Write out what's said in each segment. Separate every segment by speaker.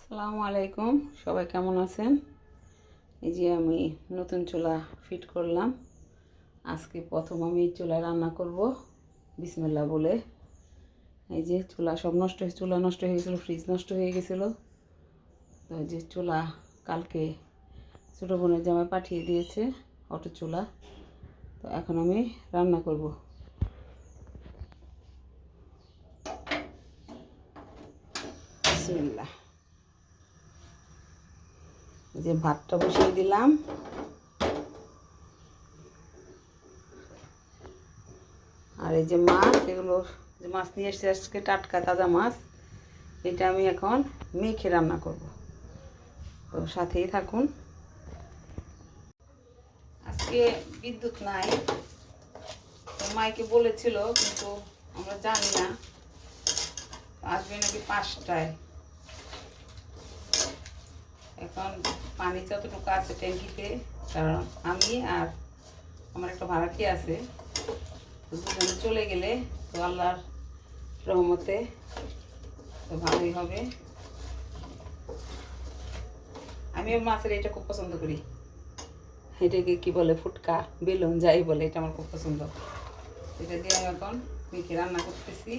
Speaker 1: আসসালামু আলাইকুম, সবাই কেমন আছেন? এই যে আমি নতুন চুলা ফিট করলাম। আজকে প্রথম আমি এই চুলায় রান্না করব বিসমিল্লাহ বলে। এই যে চুলা নষ্ট হয়ে গেছিলো, ফ্রিজ নষ্ট হয়ে গেছিলো। তো এই যে চুলা কালকে ছোটো বোনের জামাই পাঠিয়ে দিয়েছে অটো চুলা। তো এখন আমি রান্না করব। বিসমিল্লাহ। এই যে ভাতটা বসিয়ে দিলাম। আর এই যে মাছ, এগুলো যে মাছ নিয়ে এসেছে আজকে টাটকা তাজা মাছ, এটা আমি এখন মেখে রান্না করব। তো সাথেই থাকুন। আজকে বিদ্যুৎ নাই, তো মাইকে বলেছিল, কিন্তু আমরা জানি না আসবে নাকি 5টায়। এখন পানি যতটুকু আছে ট্যাঙ্কিতে, কারণ আমি আর আমার একটা ভাড়াটি আছে, তো দুজনে চলে গেলে তো আল্লাহর রহমতে তো ভালোই হবে। আমিও মাছের এটা খুব পছন্দ করি। এটাকে কি বলে, ফুটকা বেলুন যাই বলে, এটা আমার খুব পছন্দ। এটা দিয়ে আমি এখন মেখে রান্না করতেছি।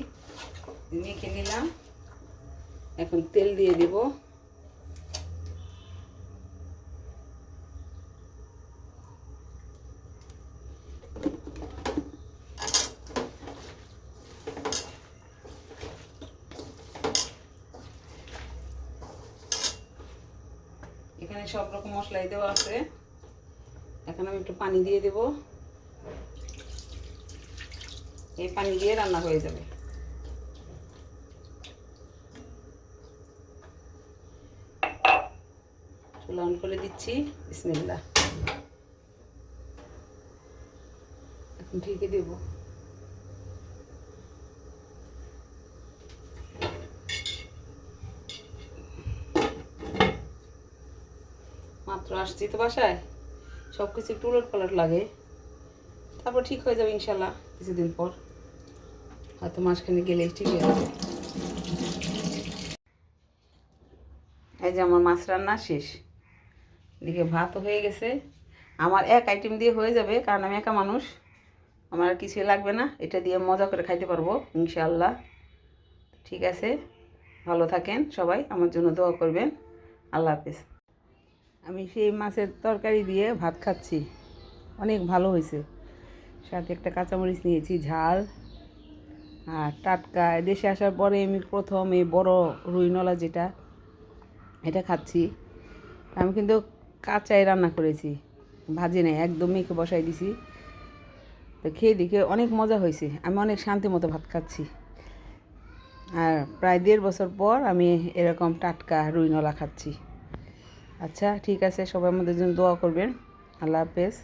Speaker 1: মেখে নিলাম, এখন তেল দিয়ে দেব। এখানে সব রকম মশলাই দেওয়া আছে। এখন আমি একটু পানি দিয়ে দেব। এই পানি দিয়ে রান্না হয়ে যাবে। চুলা অন করে দিচ্ছি। বিসমিল্লাহ। এখন ঢেকে দেব। মাত্র আসছি তো বাসায়, সব কিছু একটু উলট পালট লাগে, তারপর ঠিক হয়ে যাবে ইনশাল্লাহ। কিছুদিন পর হয়তো মাঝখানে গেলেই ঠিক হয়ে যাবে। এই যে আমার মাছ রান্না শেষ, এদিকে ভাতও হয়ে গেছে। আমার এক আইটেম দিয়ে হয়ে যাবে, কারণ আমি একা মানুষ, আমার আর কিছুই লাগবে না। এটা দিয়ে মজা করে খাইতে পারবো ইনশাআল্লাহ। ঠিক আছে, ভালো থাকেন সবাই, আমার জন্য দোয়া করবেন। আল্লাহ হাফেজ। আমি সেই মাছের তরকারি দিয়ে ভাত খাচ্ছি, অনেক ভালো হয়েছে। সাথে একটা কাঁচামরিচ নিয়েছি ঝাল। আর টাটকা, দেশে আসার পরে আমি প্রথম এই বড় রুইনলা যেটা, এটা খাচ্ছি। আমি কিন্তু কাঁচাই রান্না করেছি, ভাজি নাই, একদম মেখে বসাই দিছি। তো খেয়ে দেখে অনেক মজা হয়েছে, আমি অনেক শান্তি মতো ভাত খাচ্ছি। আর প্রায় 1.5 বছর পর আমি এরকম টাটকা রুইনলা খাচ্ছি। আচ্ছা ঠিক আছে, সবাই আমাদের জন্য দোয়া করবেন। আল্লাহ হাফেজ।